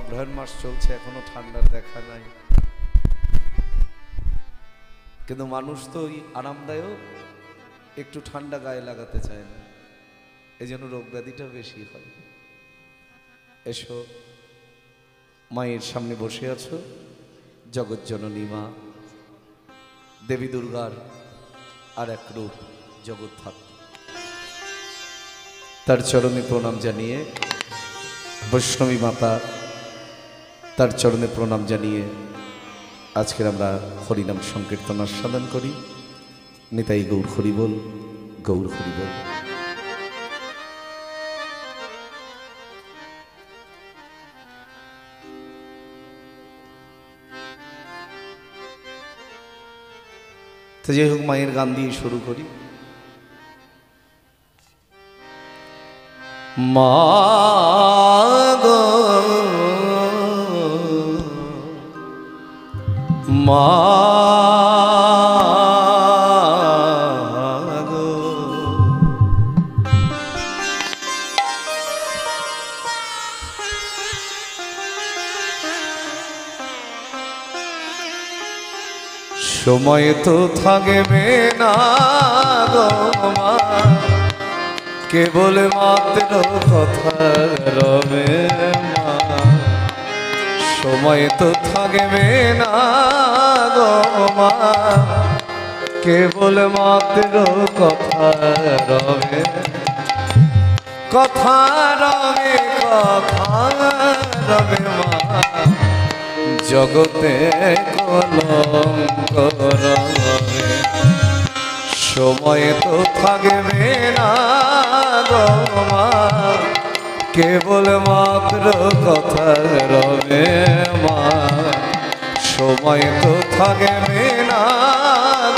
অগ্রহায়ণ মাস চলছে, এখনো ঠান্ডার দেখা নাই, কিন্তু মানুষ তো ওই আরামদায়ক একটু ঠান্ডা গায়ে লাগাতে চায় না, এই জন্য রোগ ব্যাধিটা বেশি হয়। এসো, মায়ের সামনে বসে আছো, জগৎজননী মা দেবী দুর্গার আর এক রূপ জগৎ ধাত্রী, তার চরণে প্রণাম জানিয়ে, বৈষ্ণবী মাতা তার চরণে প্রণাম জানিয়ে আজকের আমরা হরিনাম সংকীর্তন আস্বাদন করি। নিতাই গৌর হরিবোল, গৌর হরিবোল। তো যাই হোক, মায়ের গান দিয়ে শুরু করি। মা গো মা গো, সময় তো থাকবে না গো মা, কেবল মাত্র কথা রবে মা। সময় তো থাকবে না গো মা, কেবল মাত্র কথা রবে, কথা রবে, কথা রবে মা, জগতে কলঙ্ক রবে। সময় তো থাকবে না গো মা, কেবল মাত্র কথা রবে মা। সময় তো থাকবে না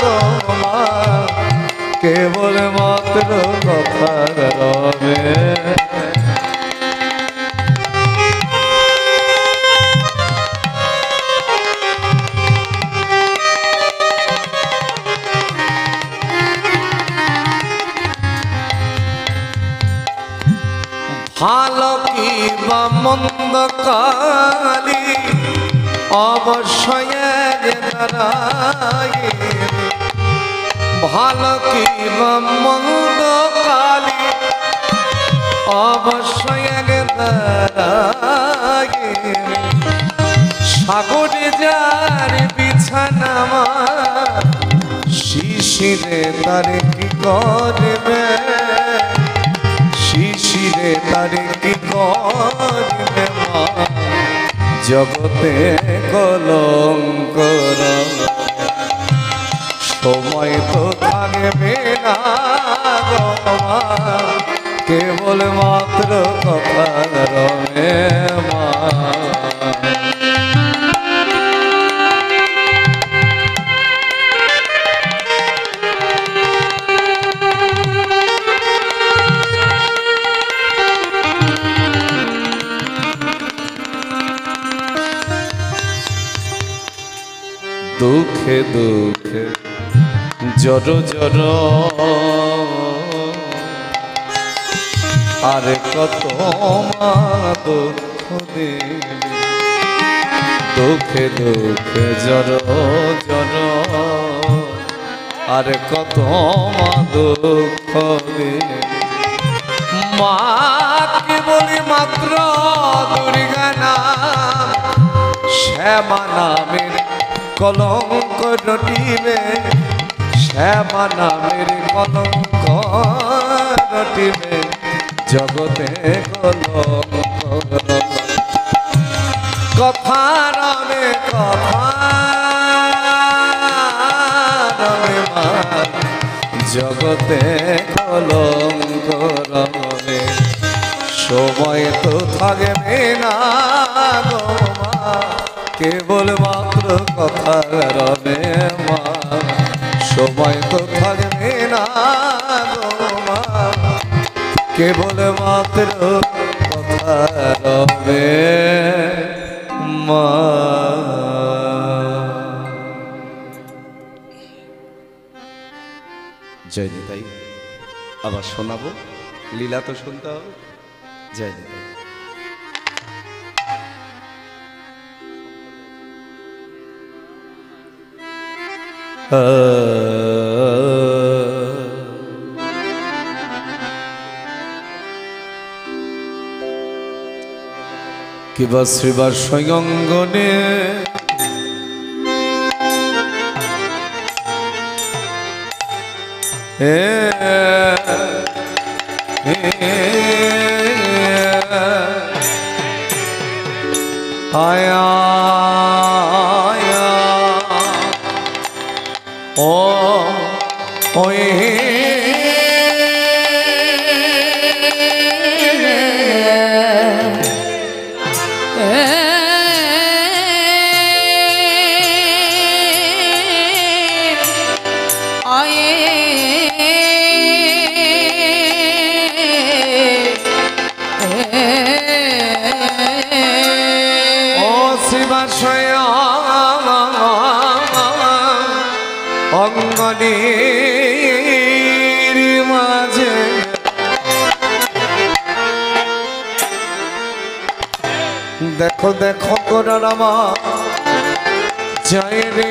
গো মা, কেবল মাত্র কথা রবে। ভালো কি বা মন্দ কালি অবশ্যই দাঁড়ায়, ভালো কি বা মন্দ কালি অবশ্যই দাঁড়ায়। সাগরে যার বিছানা মা, শিশিরে তার কি করবে, শিশিরে তারে কি করবে মা, জগতে কলঙ্ক রবে। সময় তো থাকবে না গো মা, কেবল মাত্র কথা রবে মা। দুঃখে দুঃখে জড় জড় আর কত মা দুঃখ দেবে, দুঃখে দুঃখে জড় জড় আর কত মা দুঃখ দেবে। মাকে বলি মাত্র দুর্গা নাম, শ্যামা নামের কলঙ্ক রটিবে, শ্যামা নামের কলঙ্ক রটিবে, জগতে কলঙ্ক রবে। কথা রবে, কথা রবে মা, জগতে কলঙ্ক রবে। সময় তো থাকবে না গো মা, কেবল মাত্র কথা রবে মা। সময় তো থাকবে না গো মা, কেবল মাত্র কথা রবে মা। জয় নিতাই। আবার শোনাবো, লীলা তো শুনতে হবে। জয় নিতাই। কিবা শ্রীবার সয়ঙ্গনে আয়া ও ওই অঙ্গনের মাঝে দেখো দেখো করার আমার যাই রে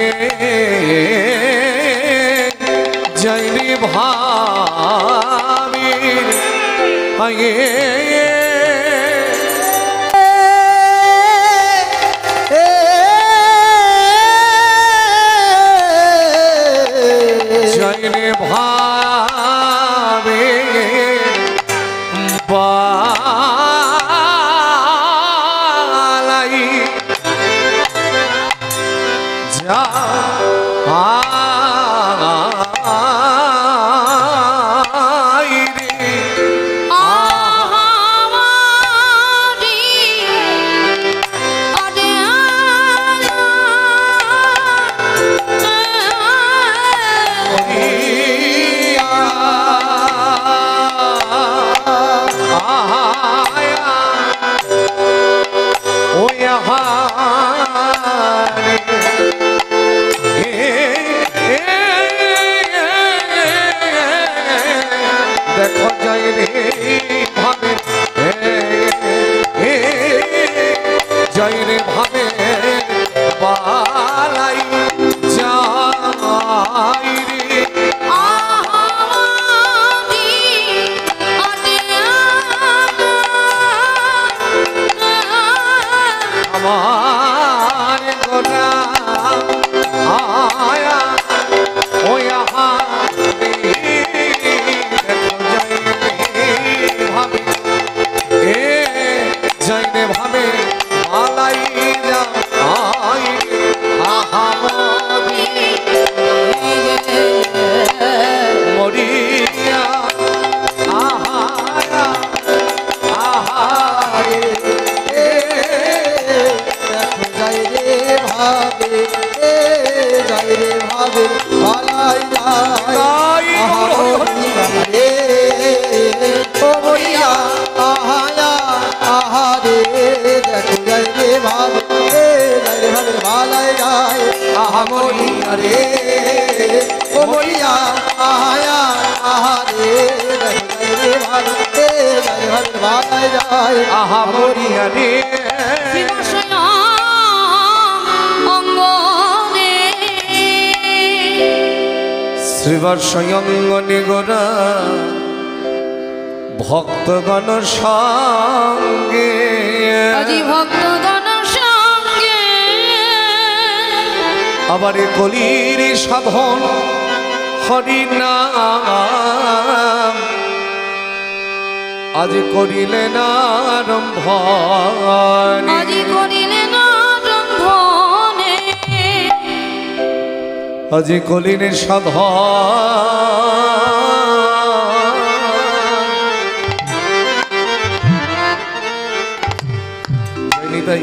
ভাবির আগে ভাবে বালাই যা দেখো যাই রে ভাবে যাই রে ভাবে বালাই যাই রে আমার গোটা আয়া ওয়া রে ও মরিয়া আয়া আহারে রে ভাবে ভাবে যায় আহা মরিয়া রে শ্রীবার সয়ঙ্গনে গোরা ভক্তগণ সঙ্গে ভক্তগণ সঙ্গে আবার কলির সাধন হরিনাম আজ করিলেন আরম্ভ আজ করিলেন আরম্ভ আজ কলির সাধন তাই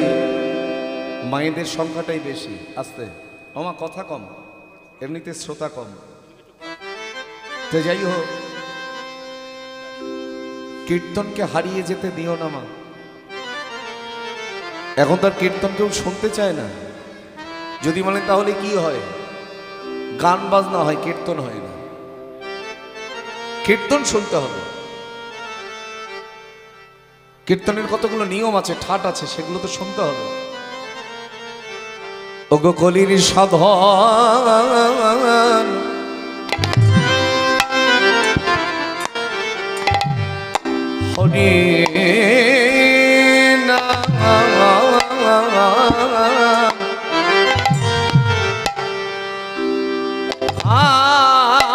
মায়েদের সংখ্যাটাই বেশি আস্তে আমার কথা কম এমনিতে শ্রোতা কম তো যাই হোক কীর্তনকে হারিয়ে যেতে দিও না মা এখন তার কীর্তন কেউ শুনতে চায় না যদি বলেন তাহলে কি হয় গান বাজনা হয় কীর্তন হয় না কীর্তন শুনতে হবে কীর্তনের কতগুলো নিয়ম আছে ঠাট আছে সেগুলো তো শুনতে হবে ওগো কলির সাধন হরি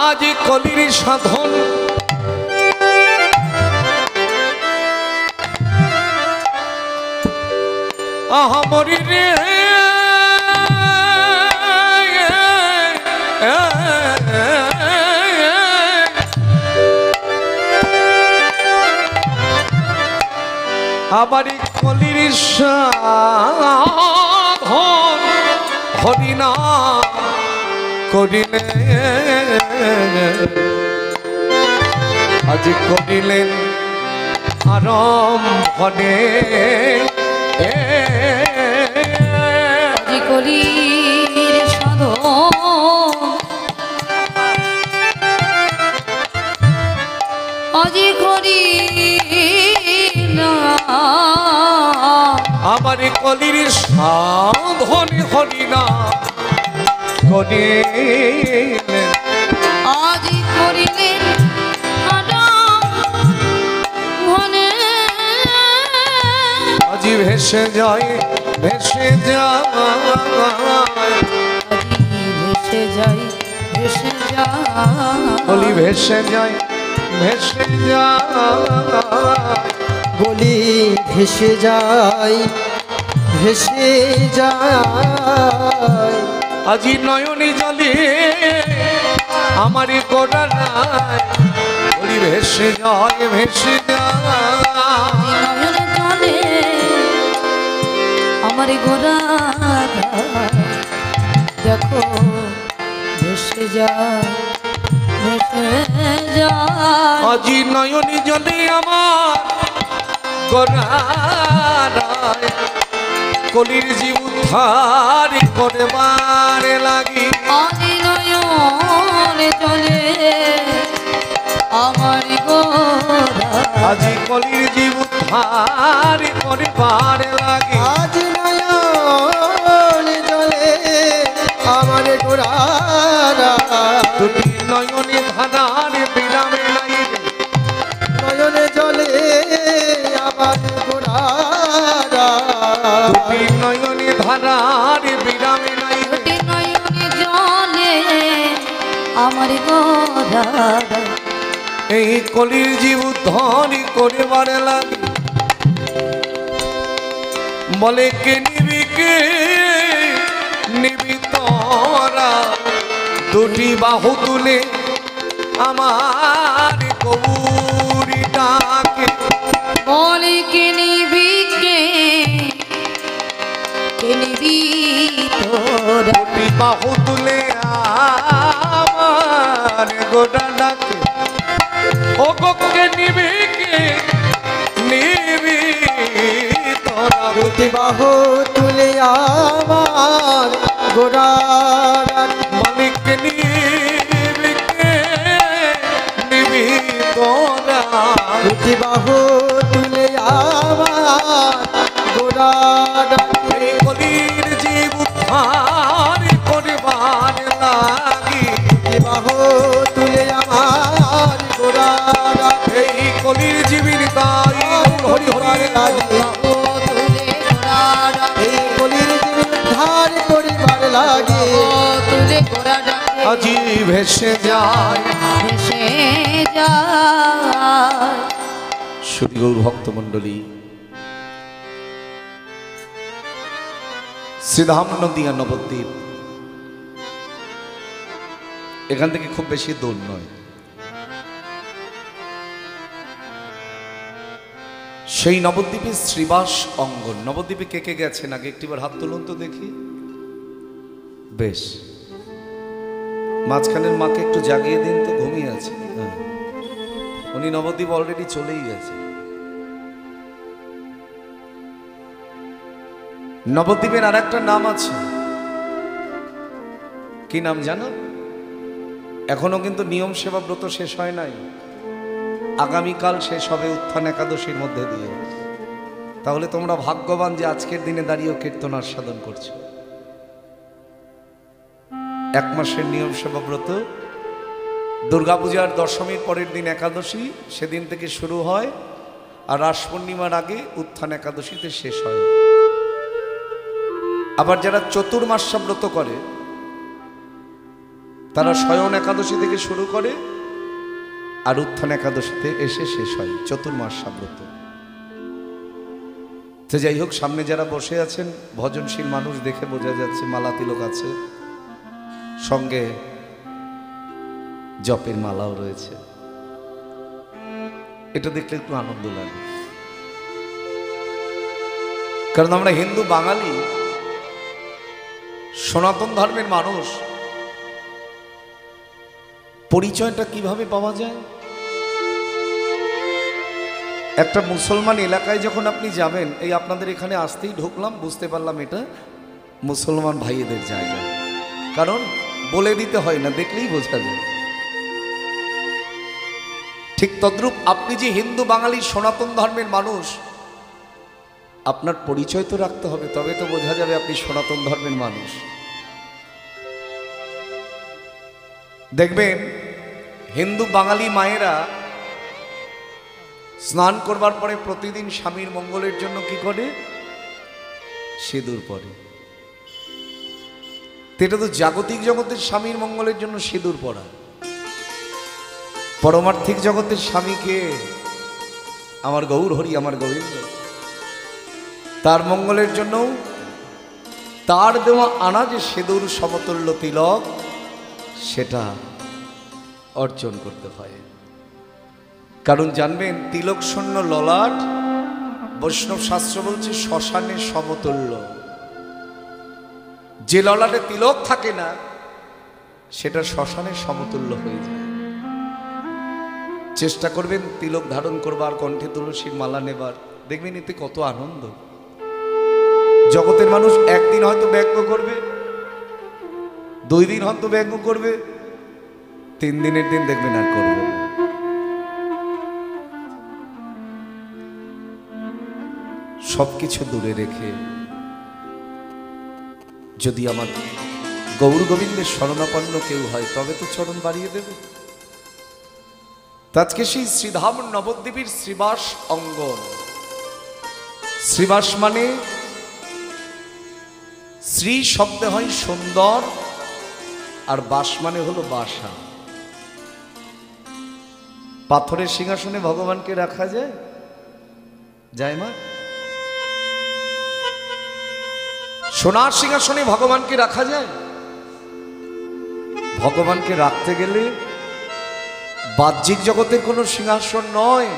আজ কলির সাধন আহামরি রে আমার কলির সাধন হরিনা করিলে আজ করিলেন আরম্ভনে আজি কলির সাধন আজি করি আমার কলির সাধন হরিনা করিলেন আজি করিলেন মনে আজি ভেসে যায় ভেসে যায় ভেসে যাই ভেসে যাই বলি ভেসে যায় ভেসে যায় বলি ভেসে যাই ভেসে যাই আজি নয়নে জলে আমার গোড়া নাই বলি ভেসে যায় ভেসে যায় নয়নে জলে আমার গোরা দেখো ভেসে যায় ভেসে যায় আজি নয়নে জলে আমার গোড়া নাই কলির জীব উদ্ধার করবার লাগি আজি নয়নে জলে আমার গোরা আজি কলির জীব উদ্ধার করবার লাগি আজ নয়ন জলে আমার গোড়ারা দুটি নয়নে ধানার বিরামে নাই নয়নে জলে আমার গোড়ারা দুটি নয়নে ধানার বিরামে নাই দুটি নয়নে জলে আমার গোরা এই কলির জীব উদ্ধার করবার লাগি বলে কে নিবি তোরা দুটি বাহু তুলে আমার কবুরিটাকে বলে কে নিবি তোরা দুটি বাহু তুলে আমার গোটা ডাকে ও গোকে নিবি তোরা দুটি বাহু তুলে আমার গোড়ারা মালিক নিবি তোরা দুটি বাহু তুলে আমার গোড়ারা এই কলির জীব উদ্ধার করবার লাগি বাহু তুলে আমার গোড়ারা এই কলির জীবির গাই হরি হরি লাগে ও তুলে গোরা এই কলির জীবন ধার করিবার লাগে ও তুলে গোরা ডাকে আজি ভেসে যায় ভেসে যায় শ্রী গৌর ভক্তমণ্ডলী শ্রীধাম নদিয়া নবদ্বীপ এখান থেকে খুব বেশি দূর নয় সেই নবদ্বীপের শ্রীবাস অঙ্গন নবদ্বীপে কে কে গেছেন আগে একটিবার হাত তুলুন তো দেখি বেশ মাঝখানের মাকে একটু জাগিয়ে দিন তো ঘুমিয়ে আছে হ্যাঁ উনি নবদ্বীপ অলরেডি চলেই গেছে নবদ্বীপের আর একটা নাম আছে কি নাম জানো এখনো কিন্তু নিয়ম সেবা ব্রত শেষ হয় নাই আগামীকাল শেষ হবে উত্থান একাদশীর মধ্যে দিয়ে তাহলে তোমরা ভাগ্যবান যে আজকের দিনে দাঁড়িয়েও কীর্তন আস্বাদন করছো এক মাসের নিয়ম সেবা ব্রত। দুর্গাপূজার দশমীর পরের দিন একাদশী, সেদিন থেকে শুরু হয়, আর রাস পূর্ণিমার আগে উত্থান একাদশীতে শেষ হয়। আবার যারা চতুর্মাস্যা ব্রত করে তারা শয়ন একাদশী থেকে শুরু করে আর উত্থান একাদশীতে এসে শেষ হয় চতুর্মাস্যা ব্রত। তো যাই হোক, সামনে যারা বসে আছেন ভজনশীল মানুষ দেখে বোঝা যাচ্ছে, মালা তিলক আছে, সঙ্গে জপের মালাও রয়েছে। এটা দেখলে একটু আনন্দ লাগে, কারণ আমরা হিন্দু বাঙালি সনাতন ধর্মের মানুষ। পরিচয়টা কিভাবে পাওয়া যায়? একটা মুসলমান এলাকায় যখন আপনি যাবেন, এই আপনাদের এখানে আসতেই ঢুকলাম, বুঝতে পারলাম এটা মুসলমান ভাইয়েদের জায়গা, কারণ বলে দিতে হয় না, দেখলেই বোঝা যায়। ঠিক তদ্রূপ আপনি যে হিন্দু বাঙালি সনাতন ধর্মের মানুষ, আপনার পরিচয় তো রাখতে হবে, তবে তো বোঝা যাবে আপনি সনাতন ধর্মের মানুষ। দেখবেন হিন্দু বাঙালি মায়েরা স্নান করবার পরে প্রতিদিন স্বামীর মঙ্গলের জন্য কি করে? সিঁদুর পরে। এটা তো জাগতিক জগতের স্বামীর মঙ্গলের জন্য সিঁদুর পরা। পরমার্থিক জগতের স্বামীকে আমার গৌর হরি, আমার গোবিন্দ, তার মঙ্গলের জন্য তার দেওয়া আনা যে সিঁদুর সমতুল্য তিলক, সেটা অর্জন করতে হয়। কারণ জানবেন, তিলক শূন্য ললাট বৈষ্ণব শাস্ত্র বলছে শ্মশানের সমতুল্য। যে ললাটে তিলক থাকে না সেটা শ্মশানের সমতুল্য হয়ে যায়। চেষ্টা করবেন তিলক ধারণ করবার, কণ্ঠে তুলসীর মালা নেবার, দেখবেন এতে কত আনন্দ। জগতের মানুষ একদিন হয়তো ব্যঙ্গ করবে, 2 দিন হয়তো ব্যঙ্গ করবে, 3 দিনের দিন দেখবেন আর করবে না। সবকিছু দূরে রেখে যদি আমার গৌর গোবিন্দের শরণাপন্ন কেউ হয়, তবে তো চরণ বাড়িয়ে দেবে। আজকে সেই শ্রীধাম নবদ্বীপের শ্রীবাস অঙ্গন। শ্রীবাস মানে শ্রী শব্দে হয় সুন্দর, আর বাস মানে হলো বাসা। পাথরের সিংহাসনে ভগবানকে রাখা যায়? যায় মা? সোনার সিংহাসনে ভগবানকে রাখা যায়? ভগবানকে রাখতে গেলে বাহ্যিক জগতের কোনো সিংহাসন নয়,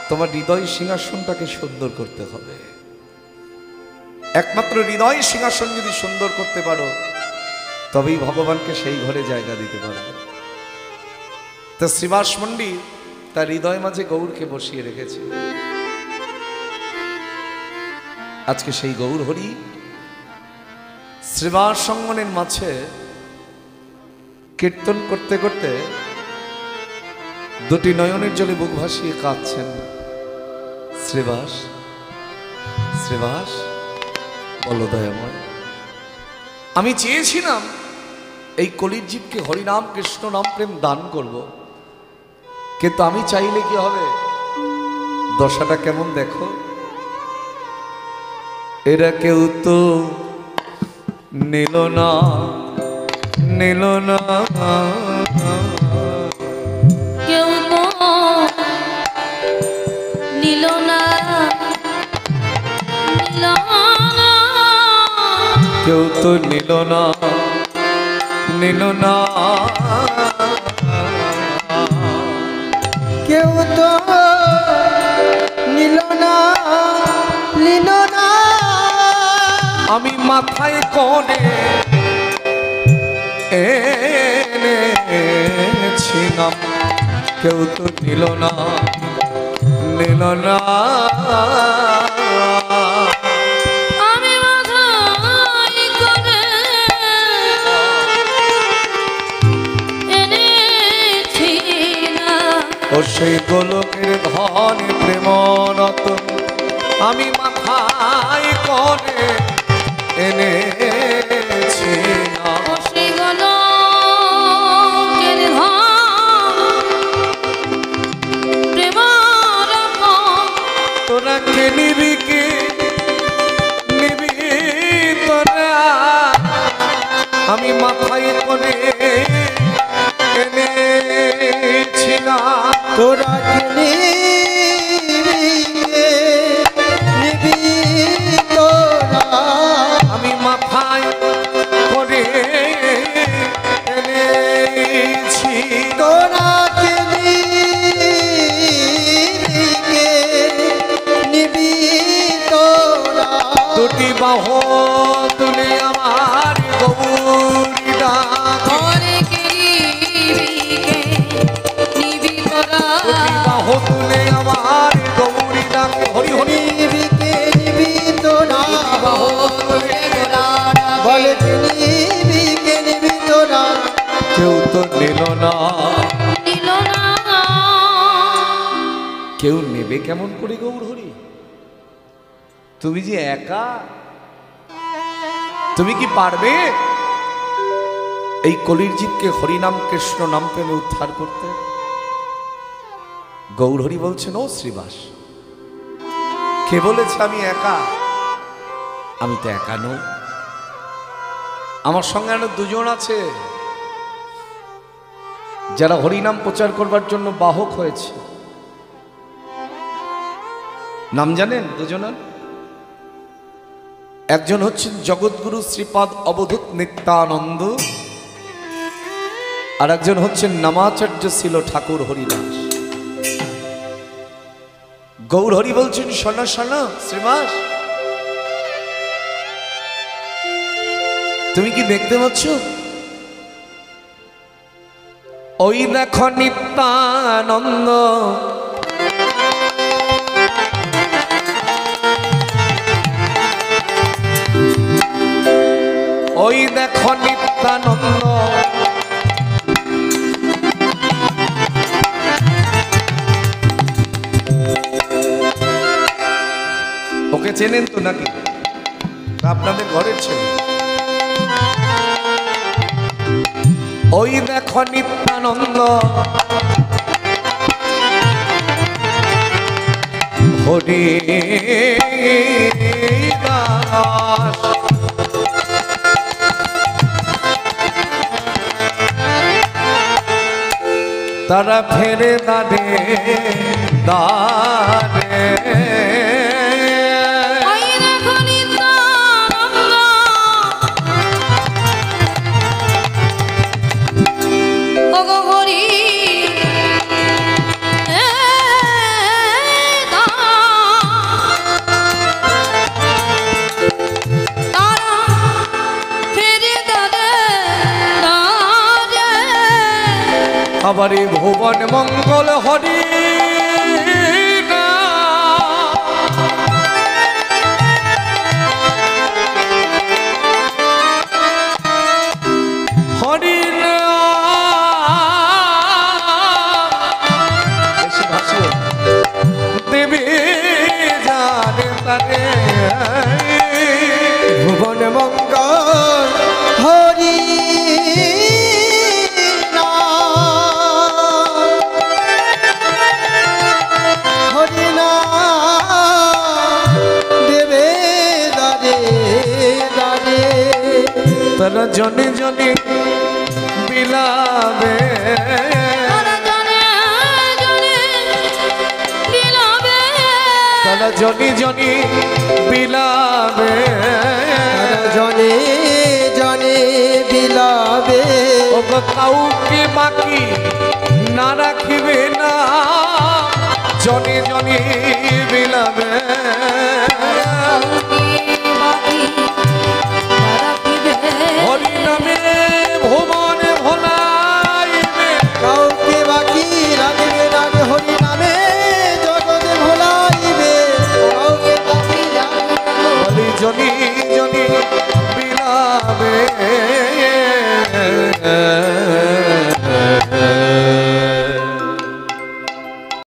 তোমার হৃদয় সিংহাসনটাকে সুন্দর করতে হবে। একমাত্র হৃদয় সিংহাসন যদি সুন্দর করতে পারো, তবেই ভগবানকে সেই ঘরে জায়গা দিতে পারবে। তা শ্রীবাস মন্দির তার হৃদয় মাঝে গৌরকে বসিয়ে রেখেছে। আজকে সেই গৌর হরি শ্রীবাস অঙ্গনের মাঝে কীর্তন করতে করতে 2টি নয়নের জলে বুক ভাসিয়ে কাঁদছেন। শ্রীবাস, শ্রীবাস বলো দয়াময়, আমি চেয়েছিলাম এই কলির জীবকে হরিনাম কৃষ্ণ নাম প্রেম দান করব, কিন্তু আমি চাইলে কি হবে? দশাটা কেমন দেখো, এরা কেউ তো নিল না, নিল না, কেউ তো নিল না, নিল না, কেউ তো নিল না, নিল না, কেউ তো নিল না, নিল না। আমি মাথায় কোণে এনেছিলাম, কেউ তো নিল না, নিল না। আমি মাথায় করে এনেছিলাম, ও সেই গোলকের ধন প্রেম রতন আমি মাথায় করে এনেছিলাম। ও সেই গলা তোরা কে নিবি তোরা আমি মাথায় করে এনেছি তোরা কে নিবি তোরা দুটি বাহু তুলে আমার গৌরী ডাক ঘরে গিরিকে নিবি তোরা দুটি বাহু তুলে আমার গৌরী ডাক হরি হরি নিবি তোরা বাহু তুলে তোরা বলে কে নিবি তোরা কেউ তো নিল না নিল না কেউ নেবে কেমন করে গৌর হরি তুমি যে একা তুমি কি পারবে এই কলির জীবকে হরিনাম কৃষ্ণ নাম প্রেমে উদ্ধার করতে গৌর হরি বলছেন ও শ্রীবাস কে বলেছে আমি একা আমি তো একা নই আমার সঙ্গে আরো দুজন আছে যারা হরিনাম প্রচার করবার জন্য বাহক হয়েছে নাম জানেন দুজনের একজন হচ্ছেন জগৎগুরু শ্রীপাদ অবধূত নিত্যানন্দ আর একজন হচ্ছেন নামাচার্য ছিল ঠাকুর হরিদাস গৌর হরি বলছেন শোনা শোনা শ্রীবাস তুমি কি দেখতে পাচ্ছ ওই দেখো নিত্যানন্দ ওই দেখো নিত্যানন্দ ওকে চেনেন তো নাকি আপনাদের ঘরের ছেলে ওই দেখো নিত্যানন্দ হরি দাস তারা ফেরে দাঁড়ে দাঁড়ে ওই দেখো নিত্যানন্দ ওগো হরি আবার এই ভুবন মঙ্গল হরি হরি দেবী জানে তারে ভুবন মঙ্গল হরি তারা জনে জনে বিলাবে তারা জনে জনে বিলাবে জনে জনে বিলাবে ও কাউকে বাকি না রাখিবে না